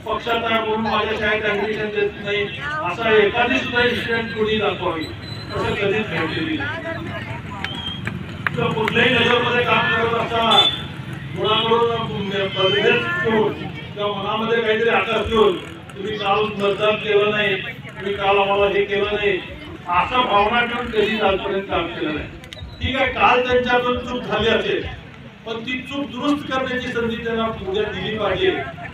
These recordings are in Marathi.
पक्षात आहे म्हणून माझ्या शाळेत ऍडमिशन देत नाही असा एखादी सुद्धा इन्सिडेंट कोणी दाखवावी, असं कधीच घडलेली नाही. तर कुठल्याही नजरमध्ये काम करत असताना मुलाकडून मतभेद ठेवून किंवा मनामध्ये काहीतरी आकाश ठेवून तुम्ही काल मतदान केलं नाही, तुम्ही काल आम्हाला हे केलं नाही, असं भावना ठेवून कधीच आजपर्यंत काम केलं नाही. ठीक आहे, काल त्यांच्यातून चूक झाली असेल, पण ती चूक दुरुस्त करण्याची संधी त्यांना उद्या दिली पाहिजे,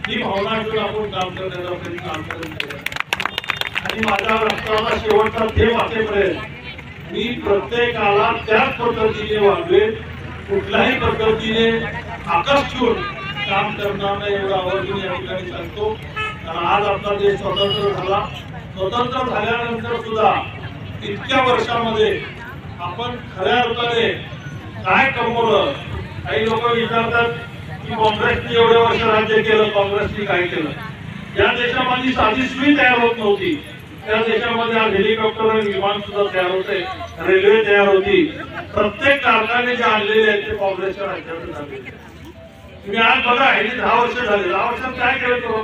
ही भावना ठेवून आपण काम करण्याचा कधी काम करत नाही. आणि माझ्या रक्ताचा शेवटचा थेंब असेपर्यंत मी प्रत्येकाला त्याच पद्धतीने वागवेन, कुठल्याही पद्धतीने आकर्ष ठेवून काम करणार नाही एवढं आवर्जून या ठिकाणी सांगतो. कारण आज आपला देश स्वतंत्र झाला, स्वतंत्र झाल्यानंतर सुद्धा इतक्या वर्षामध्ये आपण खऱ्या अर्थाने काय कमवलं. काही लोक विचारतात की काँग्रेसने एवढे वर्ष राज्य केलं, काँग्रेसने काय केलं. या देशामध्ये साधी सुई तयार होत नव्हती, त्या देशामध्ये आज हेलिकॉप्टर आणि विमान सुद्धा तयार होते, रेल्वे तयार होती. प्रत्येक कारखाने जे आणलेले आहेत ते काँग्रेसच्या राज्यात झाले. तुम्ही आज बघा, हे 10 वर्ष झाले, 10 वर्षात काय केलं तेव्हा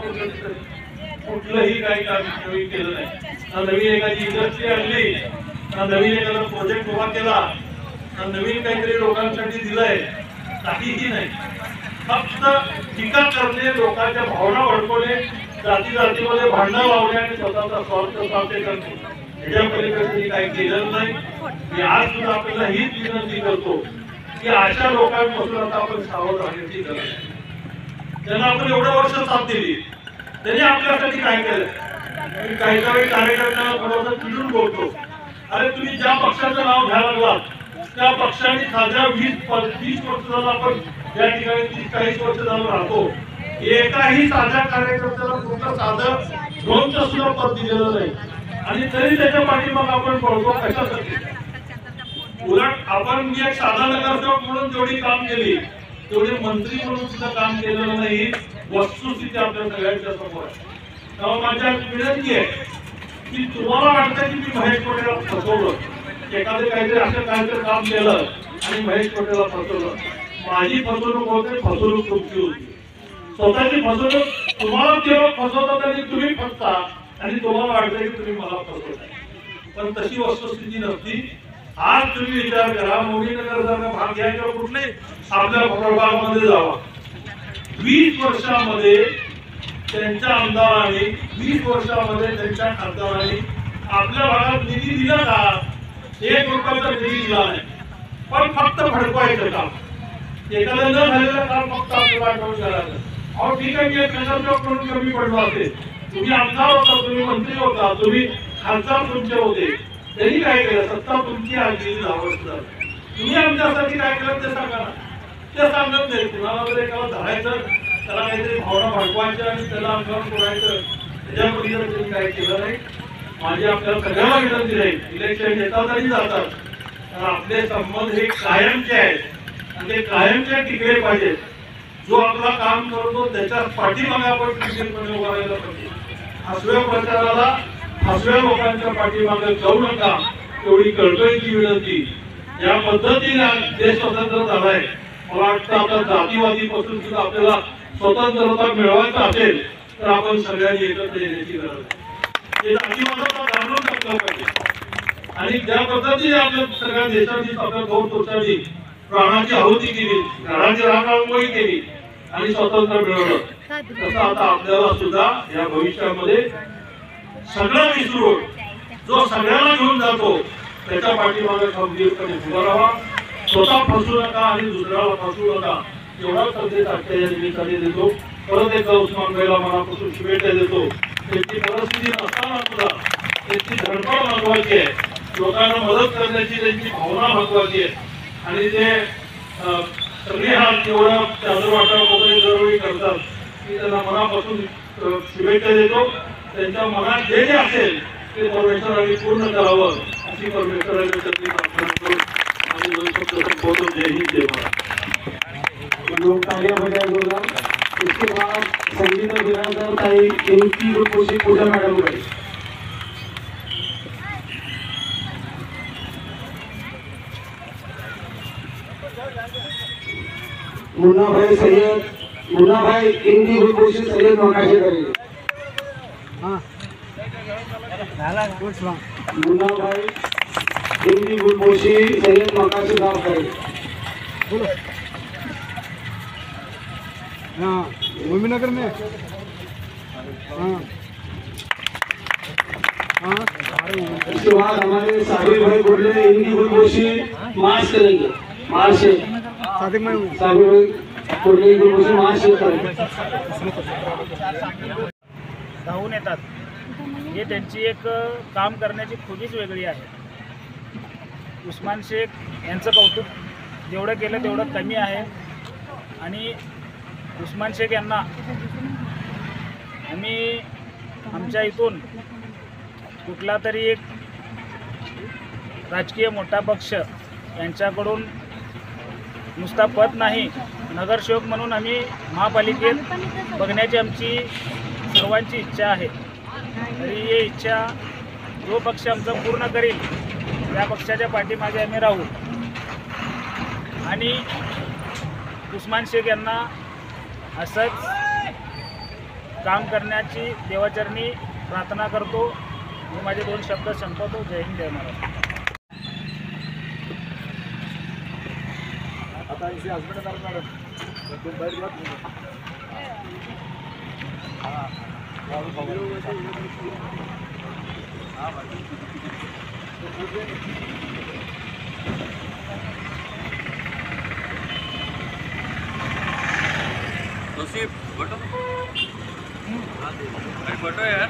कुठलंही काही काम नवीन केलं नाही. नवीन एखादी इंडस्ट्री आणली, नवीन एखादा प्रोजेक्ट उभा केला, नवीन काहीतरी लोकांसाठी दिलंय, काहीही नाही. फक्त टीका करणे, लोकांच्या भावना भडकवणे, जाती जातीमध्ये भांडण लावणे आणि स्वतःचा स्वार्थ साध्य करणे, ह्याच्या पलीकडे काही केलं नाही. मी आज सुद्धा आपल्याला हीच विनंती करतो की अशा लोकांपासून आता आपण सावध राहण्याची गरज आहे. त्यांना आपण एवढ्या वर्ष साथ दिली, त्यांनी आपल्यासाठी काय केलं. काही काही कार्यकर्त्यांना थोडंसं चिडून बोलतो, अरे तुम्ही ज्या पक्षाचं नाव घ्यायला लागलात त्या पक्षाने साध्या 20-25 वर्ष झालं आपण या ठिकाणी 30-40 वर्ष झालं राहतो, एकाही साध्या कार्यकर्त्याला कुठलं साधं ड्रोनचं सुद्धा पद दिलेलं नाही. आणि तरी त्याच्या पाठीमागे आपण पळतो कशासाठी. उलट आपण एक साधा नगरसेवक म्हणून जेवढी काम केली तेवढे मंत्री म्हणून सुद्धा काम केलेलं नाही. वस्तुस्थिती आपल्या सगळ्यांच्या समोर आहे. तेव्हा माझ्या विनंती आहे की तुम्हाला वाटतं की मी महेश कोटेला फसवलं, एखादं काहीतरी असं काहीतरी काम केलं आणि महेश कोटेला फसवलं. माझी फसवणूक होते, फसवणूक तुमची होती. स्वतःची फसवणूक तुम्हाला तेव्हा फसवतात आणि तुम्ही फसता आणि तुम्हाला वाटतं की तुम्ही मला फसवताय, पण तशी वस्तुस्थिती नसती. आज तुम्ही विचार करा, मोदीनगरचा भाग घ्या किंवा कुठल्याही आपल्या प्रभागामध्ये जावा, 20 वर्षामध्ये त्यांच्या आमदारांनी 20 वर्षामध्ये त्यांच्या खासदारांनी आपल्या भागात निधी दिला का? 1 रुपयाचा निधी दिला नाही, पण फक्त भडकवायचं काम, एखादं न झालेलं काम फक्त आपल्याला आठवण करायचं. अहो ठीक आहे, मी एक नगरसेवक म्हणून कमी पडलो असेल, तुम्ही आमदार होता, तुम्ही मंत्री होता, तुम्ही खासदार तुमचे होते, त्यांनी काय केलं? सत्ता तुमची आली 10 वर्ष झाली, तुम्ही आमच्यासाठी काय केलं ते सांगा ना. ते सांगत नाही. कुणाला जर एकाला धरायचं, त्याला काहीतरी भावना भडकवायच्या आणि त्याला अंगावर सोडायचं, त्याच्यामध्ये जर तुम्ही काय केलं नाही. माझी आपल्याला सगळ्यांना विनंती राहील, इलेक्शन येतात आणि जातात, तर आपले संबंध हे कायमचे आहेत आणि ते कायमचे टिकले पाहिजेत. जो आपला काम करतो त्याच्या पाठीमागे आपण टिकून उभा राहायला पाहिजे. हसव्या प्रचाराला हसव्या लोकांच्या पाठीमागे जाऊ नका, एवढी कळकळीची विनंती. या पद्धतीने देश स्वतंत्र झालाय. मला वाटतं आता जातीवादी पासून सुद्धा आपल्याला स्वतंत्रता मिळवायचं असेल तर आपण सगळ्यांनी एकत्र येण्याची गरज आहे. जातीवादाला घालून टाकलं पाहिजे. आणि ज्या पद्धतीने आपल्या सगळ्या देशाची आपल्या 2 वर्षांनी प्राणाची आहुती केली, घराची रांगोळी केली आणि स्वातंत्र्य मिळवलं, तसं आता आपल्याला सुद्धा या भविष्यामध्ये सगळं विसरून जो सगळ्यांना घेऊन जातो त्याच्या पाठीमागे खंबीरपणे उभा राहा. स्वतः फसू नका आणि दुसऱ्याला फसू नका, एवढा संदेश आजच्या या निमित्ताने देतो. परत एकदा उस्मान भाईला मनापासून शुभेच्छा देतो. त्यांची परिस्थिती नसताना सुद्धा त्यांची धडपड महत्वाची आहे, लोकांना मदत करण्याची त्यांची भावना महत्वाची आहे. आणि ते सगळे हात एवढा चादर वाटा वगैरे दरवेळी करतात, मी त्यांना मनापासून शुभेच्छा देतो. त्यांच्या मनात जे जे असेल ते परमेश्वराने पूर्ण करावं अशी परमेश्वराने त्यांनी प्रार्थना करून आणि बोलतो. जय हिंद, जय महाराष्ट्र. लोग तालियां बजाए बोला. इसके बाद संगीत बिरादर ताई इनकी गुरुपोषी पूजा मैडम गई. मुन्ना भाई सैयद मुन्नाभाई हिंदी गुलपोशी सय्यद मकाशीकरी मुन्नाभाई हिंदी गुलपोशी सय्यद मकाशी गावकरी गोविंदनगर में इसके बाद हमारे साबिर भाई बोले हिंदी गुलपोशी मार्च करेंगे मार्च सादिक में साबिर भाई बोले हिंदी गुलपोशी मार्च करेंगे धावून येतात हे त्यांची एक काम करण्याची खूबच वेगळी आहे. उस्मान शेख यांचं कौतुक जेवढं केलं तेवढं कमी आहे. आणि उस्मान शेख यांना आम्ही आमच्या इथून कुठला तरी एक राजकीय मोठा पक्ष यांच्याकडून नुसता पद नाही, नगरसेवक म्हणून आम्ही महापालिकेत बघण्याची आमची सर्वांची इच्छा आहे. तरी ही इच्छा जो पक्ष आमचा पूर्ण करेल त्या पक्षाच्या पाठीमागे आम्ही राहू. आणि उस्मान शेख यांना असंच काम करण्याची देवाचरणी प्रार्थना करतो. मी माझे 2 शब्द संपवतो. जय हिंद जय महाराष्ट्र. आता इसे हस्बैंड मॅडम तुम बैठ जाओ. बटो यार.